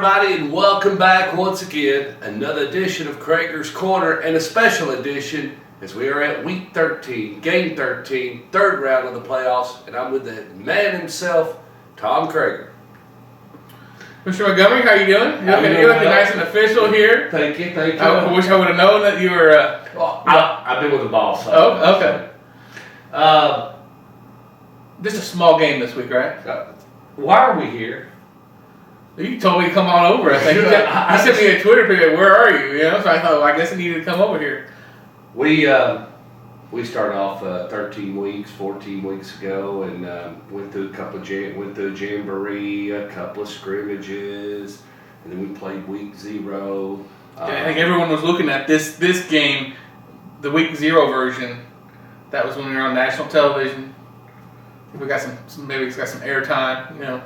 everybody, and welcome back once again. Another edition of Kreager's Corner, and a special edition as we are at week 13, game 13, third round of the playoffs, and I'm with the man himself, Tom Kreager. Mr. Montgomery, how you doing? You're looking nice and official here. Thank you. I wish I would have known that you were... I've been with the boss. Oh, okay. Just a small game this week, right? Why are we here? You told me to come on over. I think you sent me a Twitter picture. Where are you? So I thought, well, I guess I needed to come over here. We started off 13 weeks, 14 weeks ago, and went through a jamboree, a couple of scrimmages, and then we played week 0. I think everyone was looking at this game, the week 0 version. That was when we were on national television. We got some airtime,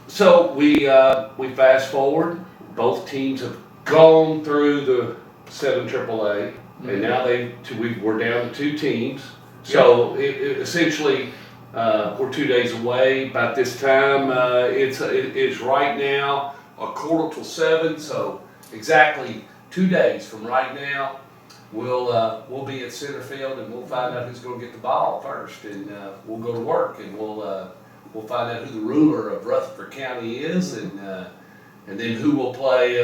So we fast forward. Both teams have gone through the 7 AAA, and now we're down to 2 teams. So essentially, we're 2 days away. About this time, it's right now 6:45. So exactly 2 days from right now, we'll be at center field, and we'll find out who's going to get the ball first, and we'll go to work, and we'll find out who the ruler of Rutherford County is, and then who will play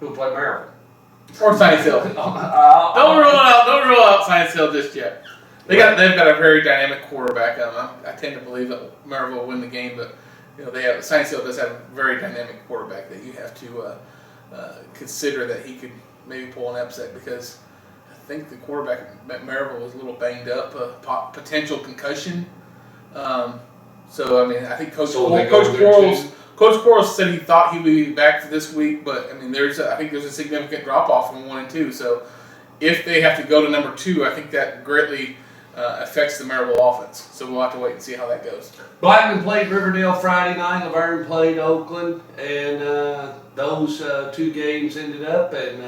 Maryland or Science Hill. Don't rule out Science Hill just yet. They've got a very dynamic quarterback. I tend to believe that Maryland will win the game, but Science Hill does have a very dynamic quarterback that you have to consider that he could maybe pull an upset, because I think the quarterback at Maryville was a little banged up, potential concussion. So I think Coach Quarles said he thought he would be back for this week, but I think there's a significant drop off from 1 and 2. So if they have to go to number 2, I think that greatly affects the Maryville offense. So we'll have to wait and see how that goes. Blackman played Riverdale Friday night. Laverne played Oakland, and those 2 games ended up. And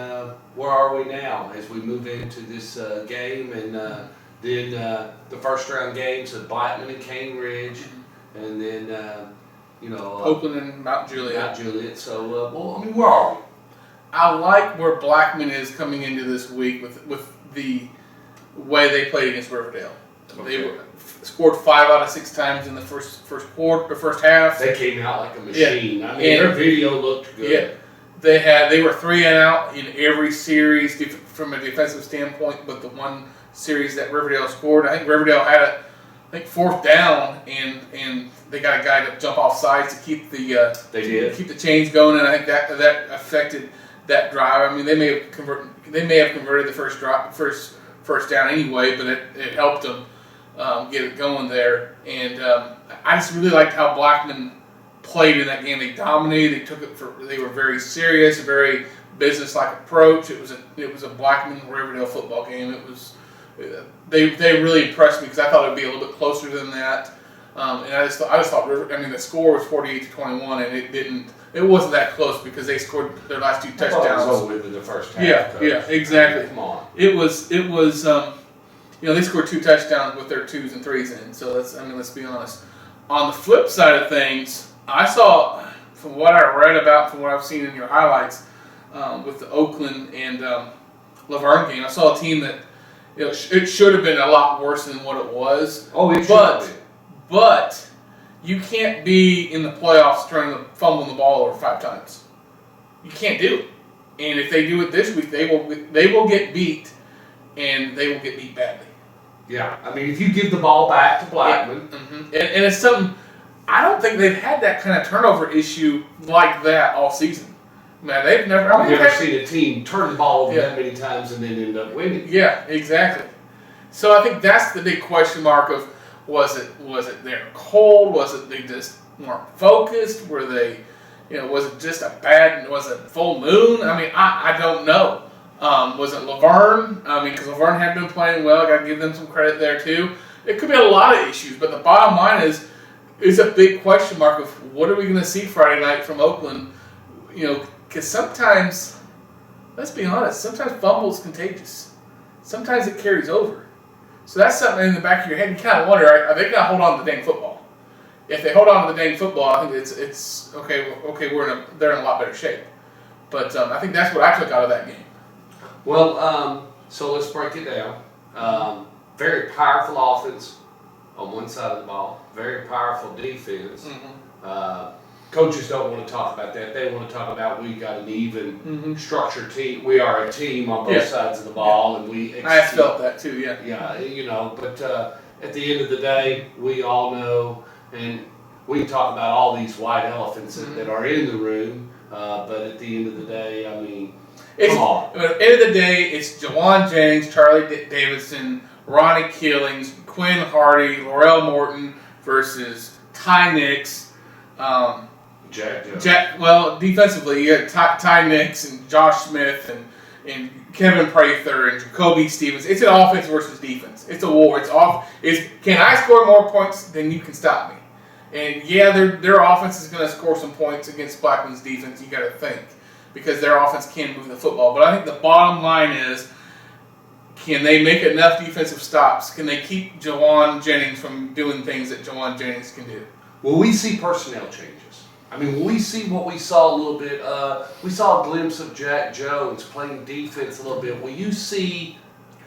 where are we now as we move into this game? And then the first round games of Blackman and Cane Ridge, and then Oakland and Mount Juliet. So where are we? I like where Blackman is coming into this week with the way they played against Riverdale. Okay. They scored 5 out of 6 times in the first half. They came out like a machine. Yeah. Their video looked good. Yeah. They were 3 and out in every series from a defensive standpoint, but the one series that Riverdale scored, I think Riverdale had fourth down, and they got a guy to jump off sides to keep keep the chains going, and I think that affected that drive. They may have converted the first down anyway, but it helped them get it going there. And I just really liked how Blackman played in that game. They dominated. They were very serious, a very business-like approach. It was a Blackman Riverdale football game. It was they really impressed me, because I thought it would be a little bit closer than that. And I just thought the score was 48-21, and it wasn't that close, because they scored their last 2 touchdowns. I thought it was over in the first half. Yeah, exactly. Come on. It was they scored 2 touchdowns with their 2s and 3s in. So let's be honest. On the flip side of things, I saw, from what I read about, from what I've seen in your highlights, with the Oakland and Laverne game, I saw a team that it should have been a lot worse than what it was. Oh, it should have been. But you can't be in the playoffs trying to fumble the ball over 5 times. You can't do it. And if they do it this week, they will get beat, and they will get beat badly. Yeah, if you give the ball back to Blackman. Yeah. Mm-hmm. And it's something, I don't think they've had that kind of turnover issue like that all season. They've never. I've never seen a team turn the ball over that many times and then end up winning. Yeah, exactly. So I think that's the big question mark of, was it they're cold? Was it they just weren't focused? Were they, was it just was it full moon? I don't know. Was it Laverne? Because Laverne had been playing well. I got to give them some credit there too. It could be a lot of issues, but the bottom line is a big question mark of, what are we going to see Friday night from Oakland? Because sometimes, let's be honest, sometimes fumble is contagious. Sometimes it carries over. So that's something in the back of your head. You kind of wonder, are they going to hold on to the dang football? if they hold on to the dang football, I think it's okay. Okay, they're in a lot better shape. But I think that's what I took out of that game. Well, so let's break it down. Very powerful offense on one side of the ball. Very powerful defense. Coaches don't want to talk about that. They want to talk about we got an even structured team. We are a team on both sides of the ball, and we execute. I felt that too. Yeah. Yeah, but at the end of the day, we all know, and we talk about all these white elephants that are in the room. But at the end of the day, I mean, come on. At the end of the day, it's Jawan Jennings, Charlie Davidson, Ronnie Killings, Quinn Hardy, Laurel Morton versus Ty Nix. Well, defensively, you had Ty Nix and Josh Smith and Kevin Prather and Jacoby Stevens. It's an offense versus defense. It's a war. Can I score more points than you can stop me? And yeah, their offense is going to score some points against Blackman's defense. You got to think, because their offense can move the football. But I think the bottom line is, can they make enough defensive stops? Can they keep Jawan Jennings from doing things that Jawan Jennings can do? Will we see personnel changes? I mean, will we see what we saw a little bit? We saw a glimpse of Jack Jones playing defense a little bit. Will you see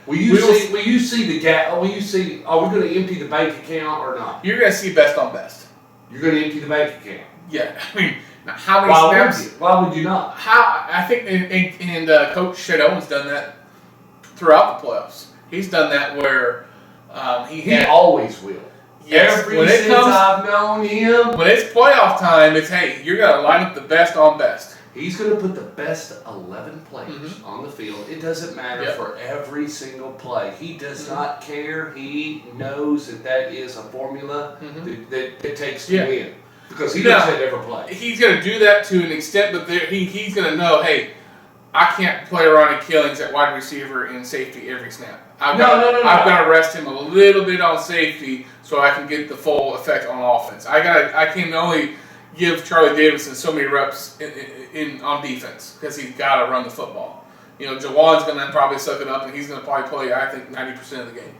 the gap? Will you see? Are we going to empty the bank account or not? You're going to see best on best. You're going to empty the bank account. Yeah, I mean, how many snaps? Why would you not? I think, and Coach Shed Owens done that throughout the playoffs. He's done that where he always will. Yes, I've known him. When it's playoff time, it's, hey, you're going to line up the best on best. He's going to put the best 11 players on the field. It doesn't matter for every single play. He does not care. He knows that is a formula that it takes to win. Because he doesn't ever play. He's going to do that to an extent, but he's going to know, hey, I can't play Ronnie Killings at wide receiver and safety every snap. I've got to rest him a little bit on safety so I can get the full effect on offense. I can only give Charlie Davidson so many reps on defense because he's got to run the football. Jawan's going to probably suck it up, and he's going to probably play, I think, 90% of the game.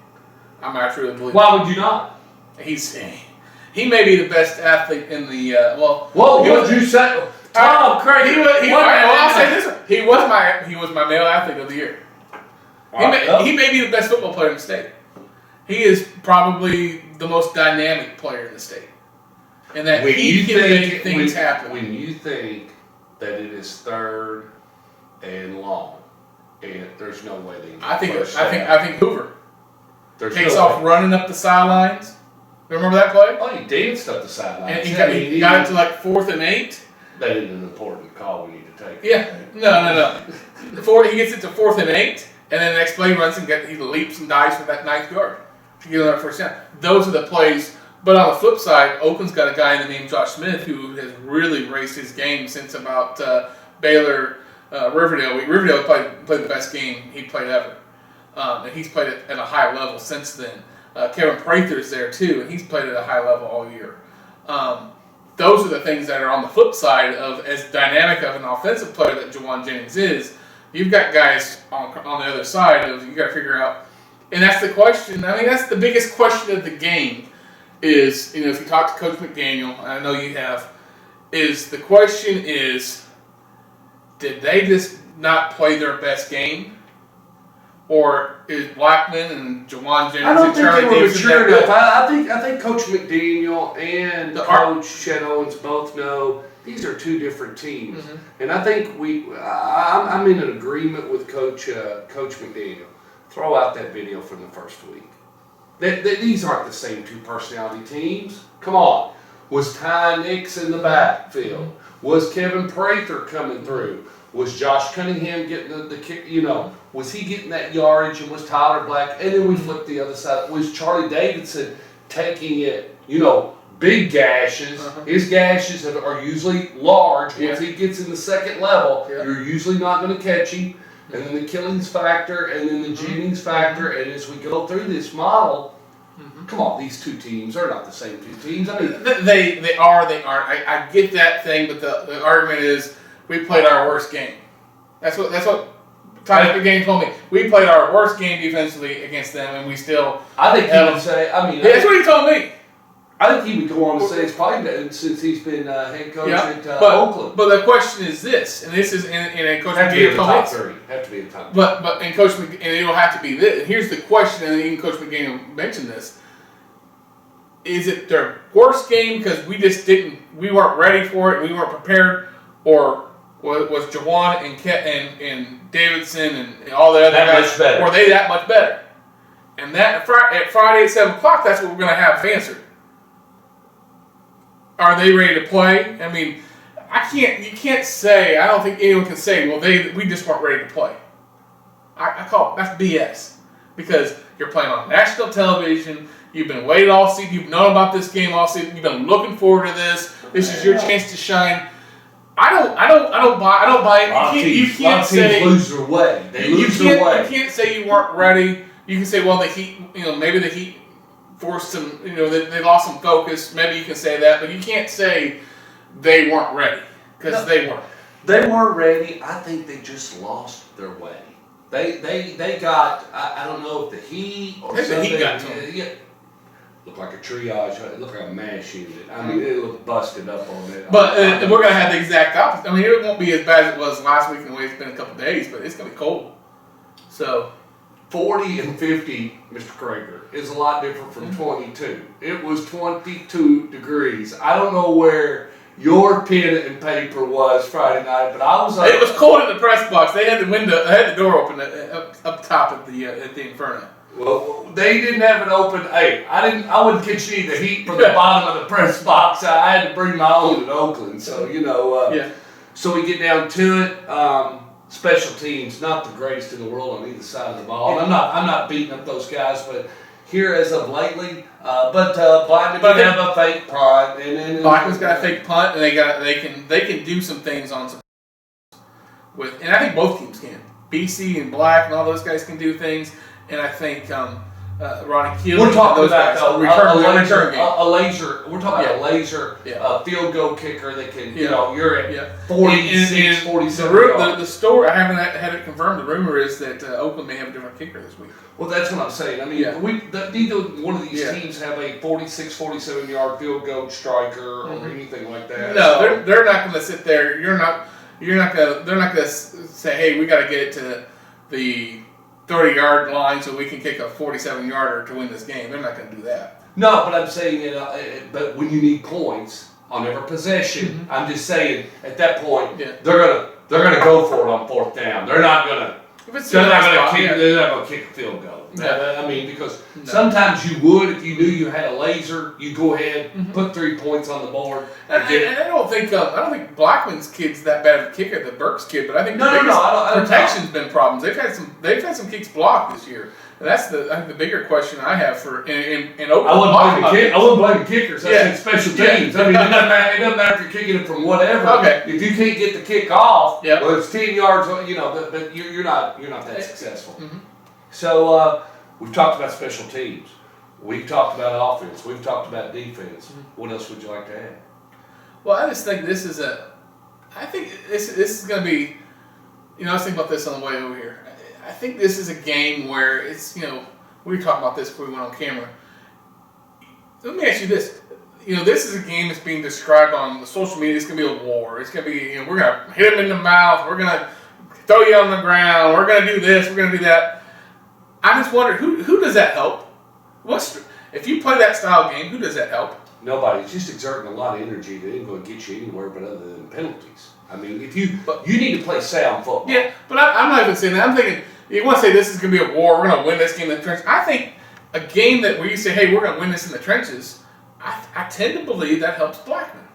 I truly believe. Why would you not? He may be the best athlete in the Whoa! What did you say? Tom Kreager. I'll say this: he was my male athlete of the year. He may be the best football player in the state. He is probably the most dynamic player in the state. And that he can make things happen. When you think that it is third and long, and there's no way they can I think Hoover takes no off way. Running up the sidelines. Remember that play? Oh, he danced up the sidelines. And he got it to like 4th and 8. That is an important call we need to take. Yeah. No. He gets it to 4th and 8, and then the next play runs and he leaps and dives for that 9th yard to get on that first down. Those are the plays. But on the flip side, Oakland's got a guy named Josh Smith who has really raised his game since about Baylor, Riverdale. Riverdale played the best game he played ever. And he's played it at a high level since then. Kevin Prather's there too, and he's played at a high level all year. Those are the things that are on the flip side of as dynamic of an offensive player that Jawan Jennings is. You've got guys on the other side of you got to figure out, and that's the question. I mean, that's the biggest question of the game. Is if you talk to Coach McDaniel, and I know you have, the question is, did they just not play their best game? Or is Blackman and Jawan Jennings I don't and think Charlie they were Davidson mature enough. I think Coach McDaniel and Coach Shed Owens both know these are two different teams, and I think I'm in an agreement with Coach McDaniel. Throw out that video from the first week. These aren't the same two personality teams. Come on. Was Ty Nix in the backfield? Was Kevin Prather coming through? Was Josh Cunningham getting the kick? Was he getting that yardage? And was Tyler Black? And then we flipped the other side. Was Charlie Davidson taking it? Big gashes. His gashes are usually large. Once he gets in the second level, you're usually not going to catch him. And then the Killings factor, and then the Jennings factor, and as we go through this model, come on, these two teams are not the same two teams. I mean, they are, they aren't. I get that thing, but the argument is we played our worst game. That's what Tom McDaniel told me. We played our worst game defensively against them, and we still. I think he would say. I mean, that's what he told me. I think he would go on to say it's probably been since he's been head coach at Oakland. But the question is this, and this is and Coach Have to be in McDaniel the top told 30. Have to be in the top 30. But and Coach and it'll have to be this. And here's the question, and even Coach McDaniel mentioned this: is it their worst game because we weren't ready for it, we weren't prepared, or was Jawan and Davidson and all the other guys were they that much better? And that at Friday at 7 o'clock, that's what we're going to have answered. Are they ready to play? I mean, you can't say, I don't think anyone can say, well, we just weren't ready to play. I call that's BS. Because you're playing on national television, you've been waiting all season, you've known about this game all season, you've been looking forward to this. This is your chance to shine. I don't buy it. You can't say lose their way. They lose their way. You can't say you weren't ready. You can say, well, the Heat, maybe the Heat forced some, they lost some focus. Maybe you can say that, but you can't say they weren't ready because they weren't. They weren't ready. I think they just lost their way. They got, I don't know if the Heat or something. The Heat got to them. Yeah, looked like a triage. It looked like a mash unit. I mean, it looked busted up on it. But we're going to have the exact opposite. I mean, it won't be as bad as it was last week in the way it's been a couple of days, but it's going to be cold. So 40 and 50, Mr. Kreager, is a lot different from 22. It was 22 degrees. I don't know where your pen and paper was Friday night, but I was. It was cold in the press box. They had the door open up top at the Inferno. Well, they didn't have it open. Hey, I wouldn't catch any of the heat from the bottom of the press box. I had to bring my own in Oakland, so So we get down to it. Special teams, not the greatest in the world on either side of the ball. And I'm not beating up those guys, but here as of lately, Blackman did have a fake punt, and Blackman's got a fake punt, and they can do some things on some and I think both teams can. BC and Black and all those guys can do things, and I think Ronnie Keeling. We're talking about a laser. We're talking about a laser field goal kicker that can. You're at 46, 47 yards. The story I haven't had it confirmed. The rumor is that Oakland may have a different kicker this week. Well, that's what I'm saying. I mean, neither one of these teams have a 46, 47 yard field goal striker or anything like that. No, they're not going to sit there. They're not going to say, hey, we got to get it to the 30-yard line so we can kick a 47-yarder to win this game. They're not going to do that. No, but I'm saying but when you need points on every possession, I'm just saying at that point they're gonna go for it on fourth down. They're not gonna kick a field goal. I mean, because sometimes you would if you knew you had a laser, you go ahead, put 3 points on the board. And I don't think Blackman's kid's that bad of a kicker, the Burks kid, but I think protection's been problems. They've had some kicks blocked this year. And that's I think the bigger question I have for in Oakland. I wouldn't blame the kickers. That's special teams. I mean, it doesn't matter if you're kicking it from whatever. Okay. If you can't get the kick off, well, it's 10 yards. But you're not that successful. So we've talked about special teams. We've talked about offense. We've talked about defense. What else would you like to add? Well, I just think this is going to be. I was thinking about this on the way over here. I think this is a game where it's, we were talking about this before we went on camera. Let me ask you this. This is a game that's being described on the social media. It's going to be a war. It's going to be, we're going to hit him in the mouth. We're going to throw you on the ground. We're going to do this. We're going to do that. I just wonder, who does that help? If you play that style game, who does that help? Nobody. It's just exerting a lot of energy that ain't going to get you anywhere but other than penalties. I mean, if you need to play sound football. Yeah, but I'm not even saying that. I'm thinking, you want to say this is going to be a war, we're going to win this game in the trenches. I think a game where you say, hey, we're going to win this in the trenches, I tend to believe that helps Blackman.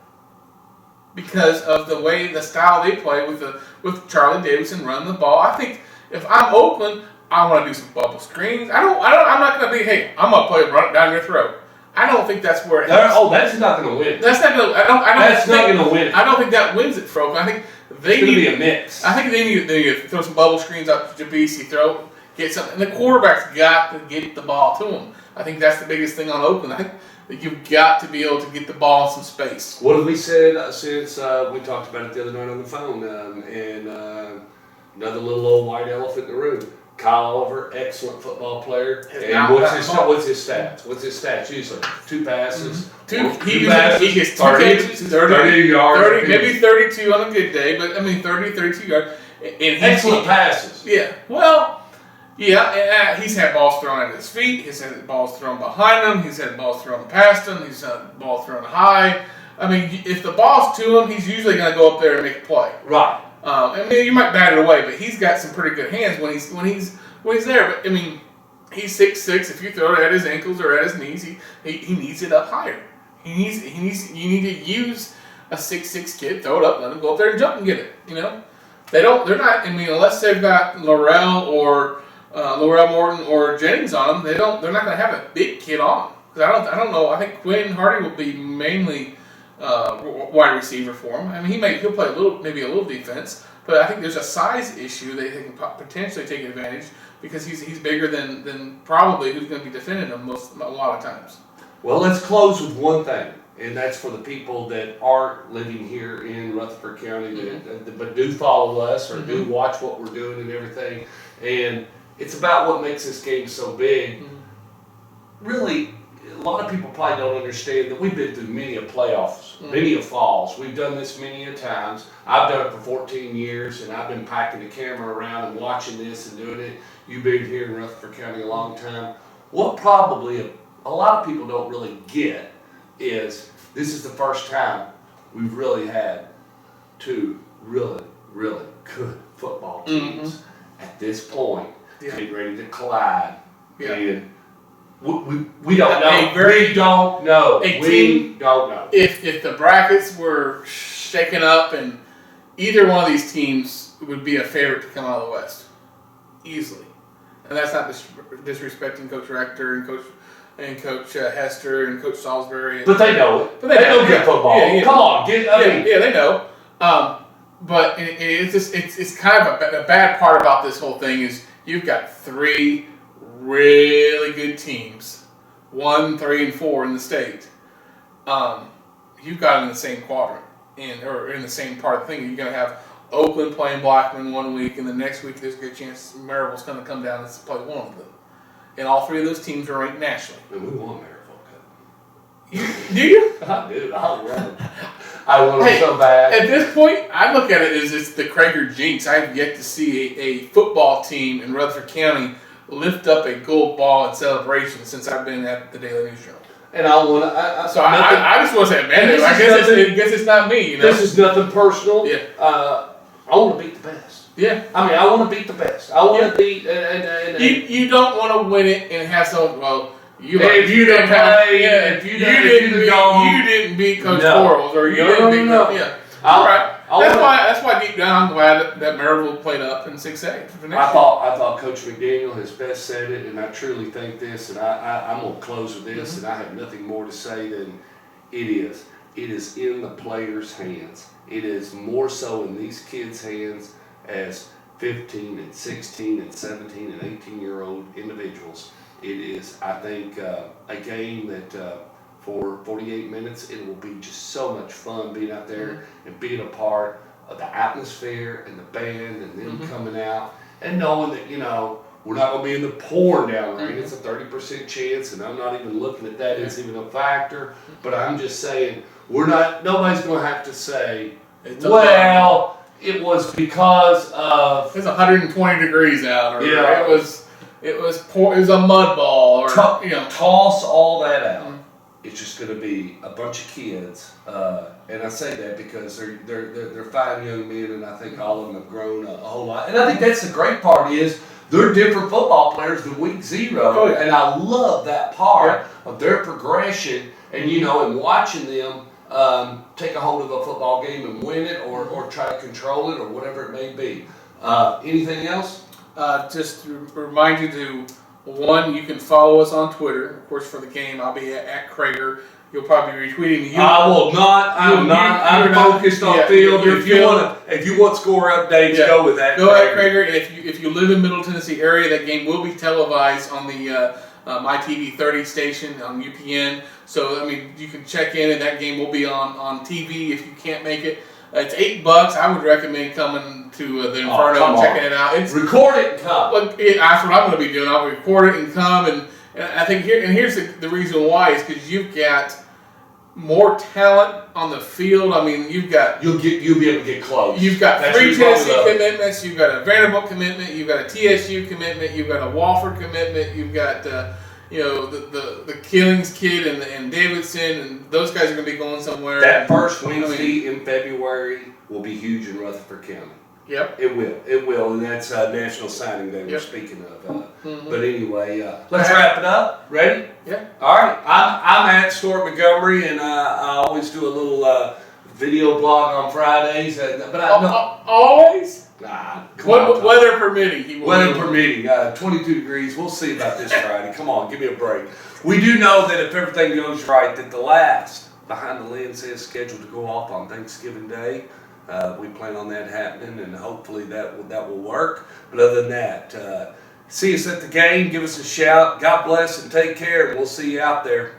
Because of the style they play with Charlie Davidson running the ball. I think if I'm Oakland, I want to do some bubble screens. I'm not going to be, hey, I'm going to play run it down your throat. I don't think that's where it helps. That's not going to win. That's not going to. That's not going to win. I don't think that wins it for Oakland. I think it's going to be a mix. I think they need to throw some bubble screens up to Jabisi, get something. And the quarterback's got to get the ball to him. I think that's the biggest thing on Oakland. I think that you've got to be able to get the ball in some space. What have we said since we talked about it the other night on the phone? And another little old white elephant in the room. Kyle Oliver, excellent football player. Has And not what's gotten his ball. what's his stats? What's his stats usually? 2 passes. He passes, gets 2 30 catches, 30 yards. 30, maybe 32 on a good day, but I mean 30, 32 yards. And Excellent passes. Yeah. Well, yeah, and he's had balls thrown at his feet. He's had balls thrown behind him. He's had balls thrown past him. He's had balls thrown high. I mean, if the ball's to him, he's usually going to go up there and make a play. Right. I mean, you might bat it away, but he's got some pretty good hands when he's there. But I mean, he's 6'6". If you throw it at his ankles or at his knees, he needs it up higher. You need to use a 6'6" kid, throw it up, let him go up there and jump and get it. You know, they're not. I mean, unless they've got Laurel Morton or Jennings on them, they're not going to have a big kid on them. Because I don't know. I think Quinn Hardy will be mainly wide receiver for him. I mean, he'll play maybe a little defense, but I think there's a size issue that they can potentially take advantage because he's bigger than probably who's going to be defending him a lot of times. Well, let's close with one thing, and that's for the people that aren't living here in Rutherford County, but do follow us or do watch what we're doing and everything. And it's about what makes this game so big. Really, a lot of people probably don't understand that we've been through many a playoffs, many a falls. We've done this many a times. I've done it for 14 years, and I've been packing the camera around and watching this and doing it. You've been here in Rutherford County a long time. What probably a lot of people don't really get is this is the first time we've really had 2 really, really good football teams at this point getting ready to collide. Yeah. And we don't know. We don't know. We don't know. If the brackets were shaken up and either one of these teams would be a favorite to come out of the West, easily. And that's not disrespecting Coach Rector and Coach Hester and Coach Salisbury. But they know it. But they know good football. Yeah. Come on, they know. But it's kind of a bad part about this whole thing is you've got 3 really good teams, 1, 3, and 4 in the state. You've got them in the same quadrant or in the same part of the thing. You're going to have Oakland playing Blackman one week, and the next week there's a good chance Maryville's going to come down and play one of them. And all 3 of those teams are ranked nationally. And we won Maryville Cup. Do you? I do. I want them so bad. At this point, I look at it as it's the Kreager jinx. I have yet to see a football team in Rutherford County lift up a gold ball in celebration since I've been at the Daily News Journal. And I want to. I just want to say, man, I guess it's not me. You know? This is nothing personal. Yeah. I want to beat the best. Yeah. I mean, I want to beat the best. I want to beat. You don't want to win it and have some. Well, you didn't beat Coach Quarles or you didn't beat. No. Yeah. All right. That's why deep down I'm glad that Maryville played up in 6A. I thought Coach McDaniel has best said it, and I truly think this, and I'm going to close with this, and I have nothing more to say than it is. It is in the players' hands. It is more so in these kids' hands as 15 and 16 and 17 and 18-year-old individuals. It is, I think, a game that for 48 minutes, it will be just so much fun being out there and being a part of the atmosphere and the band and them coming out and knowing that, we're not going to be in the pouring down rain. It's a 30% chance, and I'm not even looking at that as even a factor. But I'm just saying, nobody's going to have to say, it was because of... It's 120 degrees out, or it was a mud ball, or toss all that out. It's just going to be a bunch of kids, and I say that because they're fine young men, and I think all of them have grown a whole lot. And I think that's the great part is they're different football players than week 0, and I love that part of their progression. And and watching them take a hold of a football game and win it, or try to control it, or whatever it may be. Anything else? Just to remind you to. 1, you can follow us on Twitter. Of course, for the game, I'll be at Kreager. You'll probably be retweeting. I will not. I'm focused on field. If you want score updates, go with that. Go at Kreager. If you live in Middle Tennessee area, that game will be televised on the My TV 30 station on UPN. So you can check in, and that game will be on TV if you can't make it. It's $8. I would recommend coming to the Inferno come and on. checking it out. It's Record it and come. Look, that's what I'm going to be doing. I'll record it and come, and I think here's the reason why is because you've got more talent on the field. I mean, you've got You'll be able to get close. You've got That's 3 the reason why we Tennessee love it. commitments. You've got a Vanderbilt commitment. You've got a TSU commitment. You've got a Wofford commitment. You've got the Killings kid and Davidson, and those guys are going to be going somewhere. That first Wednesday in February will be huge in Rutherford County. Yep. It will, and that's National Signing Day we're Yep. speaking of. Mhm. But anyway, let's wrap it up. Ready? Yeah. All right. I'm at Stuart Montgomery, and I always do a little video blog on Fridays. But I no, Always? nah, come on, Tom. Weather permitting. He will Weather do it. permitting, 22 degrees. We'll see about this Friday. Come on, give me a break. We do know that if everything goes right, that the last Behind the Lens is scheduled to go off on Thanksgiving Day. We plan on that happening, and hopefully that will work. But other than that, see us at the game. Give us a shout. God bless and take care, and we'll see you out there.